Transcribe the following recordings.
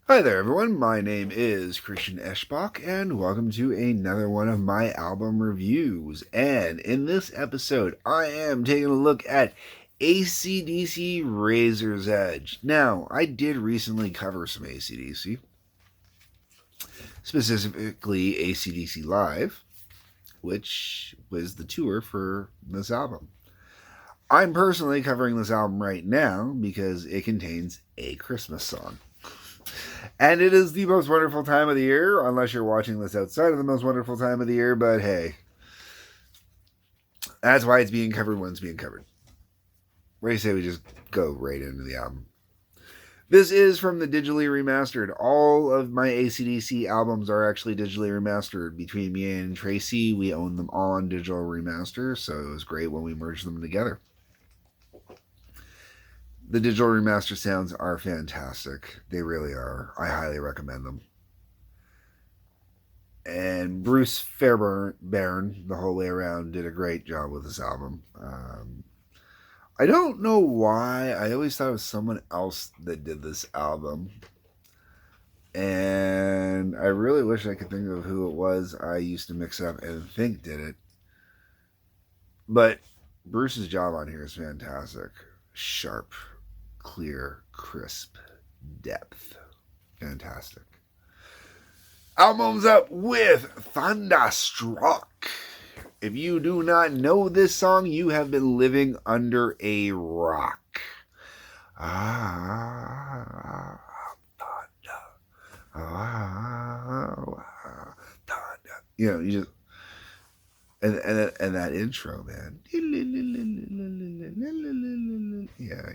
Hi there, everyone. My name is Christian Eschbach, and welcome to another one of my album reviews. And in this episode, I am taking a look at AC/DC Razor's Edge. Now, I did recently cover some AC/DC, specifically AC/DC Live, which was the tour for this album. I'm personally covering this album right now because it contains a Christmas song. And it is the most wonderful time of the year, unless you're watching this outside of the most wonderful time of the year, but hey, that's why it's being covered when it's being covered. What do you say we just go right into the album? This is from the digitally remastered. All of my AC/DC albums are actually digitally remastered. Between me and Tracy, we own them all on digital remaster, so it was great when we merged them together. The digital remaster sounds are fantastic. They really are. I highly recommend them. And Bruce Fairbairn, the whole way around, did a great job with this album. I don't know why. I always thought it was someone else that did this album. And I really wish I could think of who it was I used to mix up and think did it. But Bruce's job on here is fantastic. Sharp, clear, crisp, depth. Fantastic. Album's up with Thunderstruck. If you do not know this song, you have been living under a rock. Ah, thunder. Ah, thunder. You just and that intro, man. Yeah,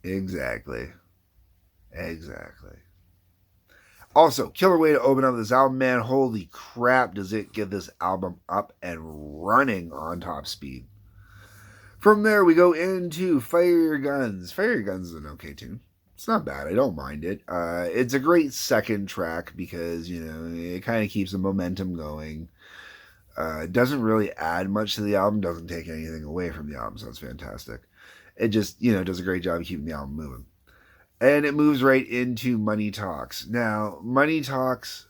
exactly. Also, killer way to open up this album, man. Holy crap, does it get this album up and running on top speed. From there, we go into Fire Your Guns. Fire Your Guns is an okay tune. It's not bad. I don't mind it. It's a great second track because, it kind of keeps the momentum going. Doesn't really add much to the album, doesn't take anything away from the album, so it's fantastic. It just, does a great job of keeping the album moving. And it moves right into Money Talks. Now, Money Talks,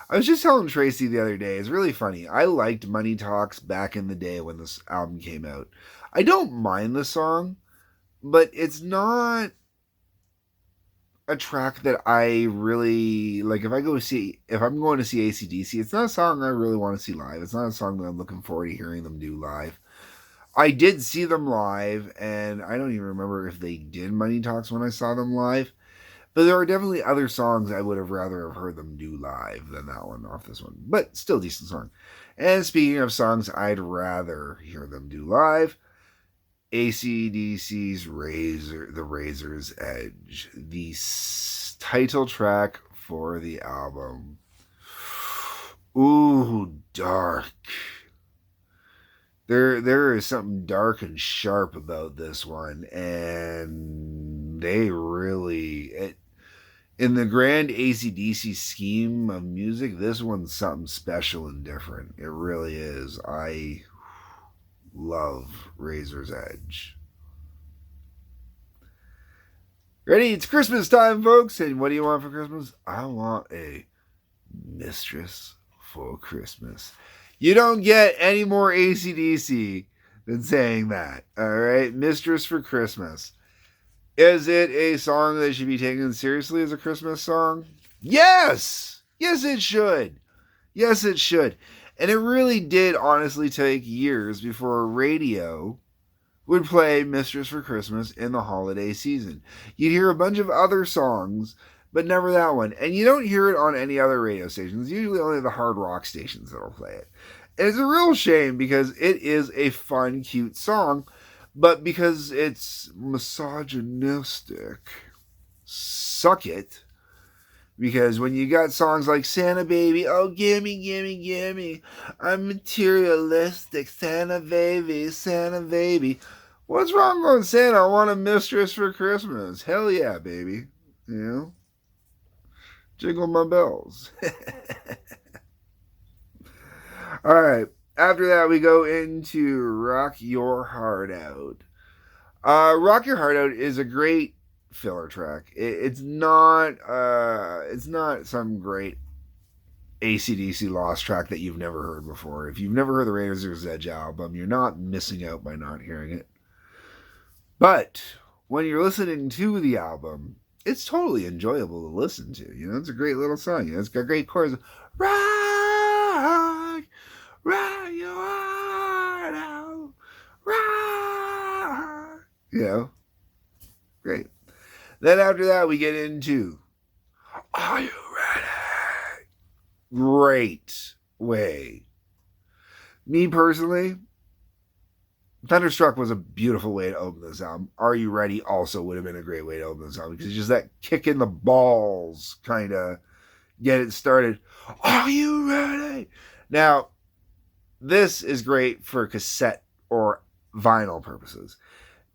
I was just telling Tracy the other day, it's really funny. I liked Money Talks back in the day when this album came out. I don't mind the song, but it's not a track that I really like. If I'm going to see AC/DC, it's not a song I really want to see live. It's not a song that I'm looking forward to hearing them do live. I did see them live, and I don't even remember if they did Money Talks when I saw them live. But there are definitely other songs I would have rather have heard them do live than that one off this one. But still decent song. And speaking of songs I'd rather hear them do live, AC/DC's The Razor's Edge, the title track for the album. Ooh, dark. There is something dark and sharp about this one, and they really in the grand AC/DC scheme of music, this one's something special and different. It really is. I love Razor's Edge. Ready? It's Christmas time, folks. And what do you want for Christmas? I want a Mistress for Christmas. You don't get any more AC/DC than saying that. All right? Mistress for Christmas. Is it a song that should be taken seriously as a Christmas song? Yes! Yes, it should. Yes, it should. And it really did honestly take years before radio would play Mistress for Christmas in the holiday season. You'd hear a bunch of other songs, but never that one. And you don't hear it on any other radio stations. Usually only the hard rock stations that'll play it. And it's a real shame because it is a fun, cute song, but because it's misogynistic, suck it. Because when you got songs like Santa Baby, oh gimme, gimme, gimme, I'm materialistic, Santa baby, Santa baby. What's wrong with Santa? I want a mistress for Christmas. Hell yeah, baby. Jingle my bells. All right. After that, we go into Rock Your Heart Out. Rock Your Heart Out is a great filler track. It's not some great AC/DC Lost track that you've never heard before. If you've never heard the Razor's Edge album, you're not missing out by not hearing it. But when you're listening to the album, it's totally enjoyable to listen to. You know, it's a great little song. You know, it's got great chords. Rock, rock your heart out, rock. You know, great. Then after that, we get into Are You Ready? Great way. Me personally, Thunderstruck was a beautiful way to open this album. Are You Ready also would have been a great way to open this album because it's just that kick in the balls kind of get it started. Are you ready? Now, this is great for cassette or vinyl purposes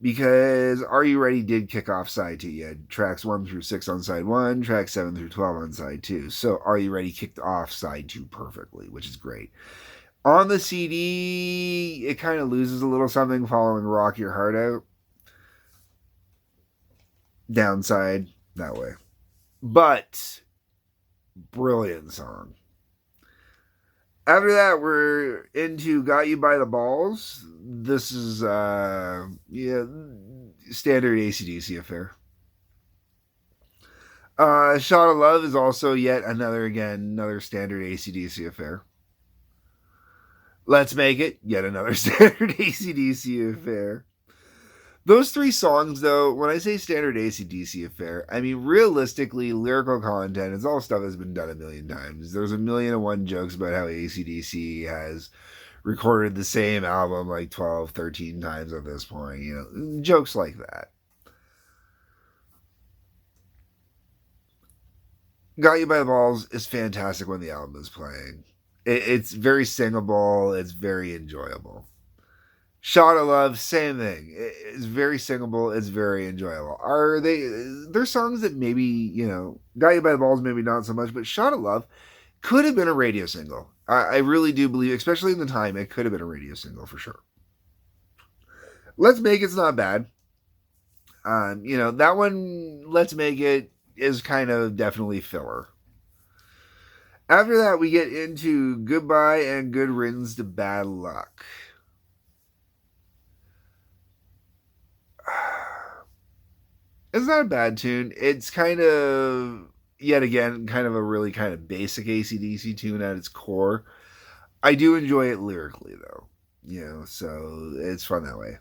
because Are You Ready did kick off side 2. You had tracks 1 through 6 on side 1, tracks 7 through 12 on side 2. So Are You Ready kicked off side 2 perfectly, which is great. On the CD, it kind of loses a little something following Rock Your Heart Out. Downside, that way. But, brilliant song. After that, we're into Got You by the Balls. This is, standard AC/DC affair. Shot of Love is also yet another standard AC/DC affair. Let's Make It, yet another standard AC/DC affair. Those 3 songs, though, when I say standard AC/DC affair, I mean realistically, lyrical content is all stuff that's been done a million times. There's a million and one jokes about how AC/DC has recorded the same album like 12, 13 times at this point. You know, jokes like that. Got You by the Balls is fantastic when the album is playing. It's very singable. It's very enjoyable. Shot of Love, same thing. It's very singable. It's very enjoyable. There's songs that maybe, you know, Got You by the Balls, maybe not so much, but Shot of Love could have been a radio single. I really do believe, especially in the time, it could have been a radio single for sure. Let's Make It's not bad. You know, that one, Let's Make It, is kind of definitely filler. After that, we get into Goodbye and Good Riddance to Bad Luck. It's not a bad tune. It's kind of, yet again, kind of a really kind of basic AC/DC tune at its core. I do enjoy it lyrically, though. You know, so it's fun that way.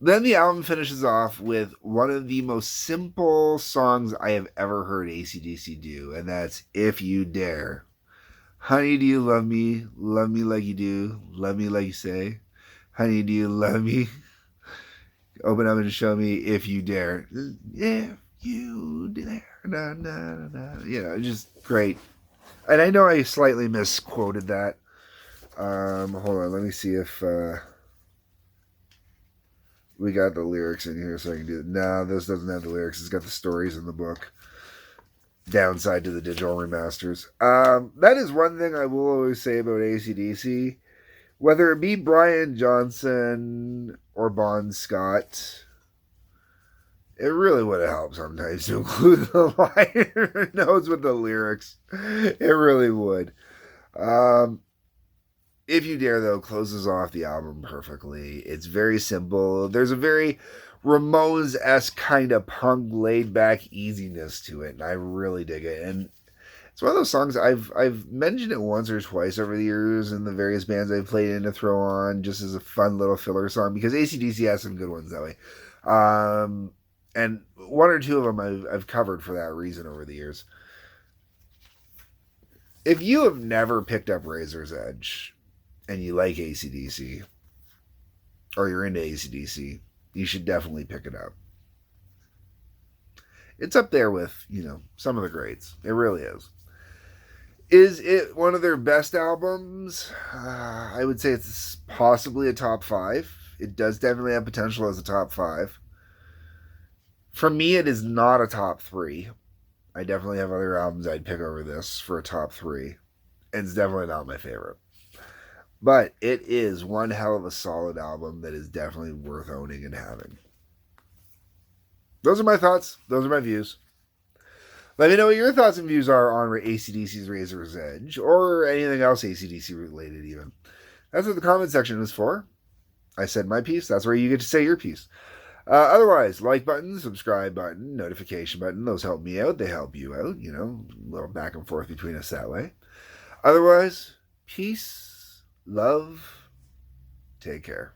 Then the album finishes off with one of the most simple songs I have ever heard AC/DC do, and that's If You Dare. Honey, do you love me? Love me like you do. Love me like you say. Honey, do you love me? Open up and show me if you dare. If you dare. Na, na, na. You know, just great. And I know I slightly misquoted that. Hold on, let me see if... we got the lyrics in here so I can do it. No, this doesn't have the lyrics. It's got the stories in the book. Downside to the digital remasters. That is one thing I will always say about AC/DC. Whether it be Brian Johnson or Bon Scott, it really would have helped sometimes to include the liner notes with the lyrics. It really would. If You Dare, though, closes off the album perfectly. It's very simple. There's a very Ramones-esque kind of punk, laid-back easiness to it, and I really dig it. And it's one of those songs I've mentioned it once or twice over the years in the various bands I've played in to throw on just as a fun little filler song because AC/DC has some good ones that way. And one or two of them I've covered for that reason over the years. If you have never picked up Razor's Edge and you like AC/DC, or you're into AC/DC, you should definitely pick it up. It's up there with, you know, some of the greats. It really is. Is it one of their best albums? I would say it's possibly a top 5. It does definitely have potential as a top 5. For me, it is not a top 3. I definitely have other albums I'd pick over this for a top 3. And it's definitely not my favorite. But it is one hell of a solid album that is definitely worth owning and having. those are my thoughts. Those are my views. Let me know what your thoughts and views are on AC/DC's Razor's Edge, or anything else AC/DC related even. That's what the comment section is for. I said my piece. That's where you get to say your piece. Otherwise, like button, subscribe button, notification button. Those help me out. They help you out. You know, a little back and forth between us that way. Otherwise, peace, love, take care.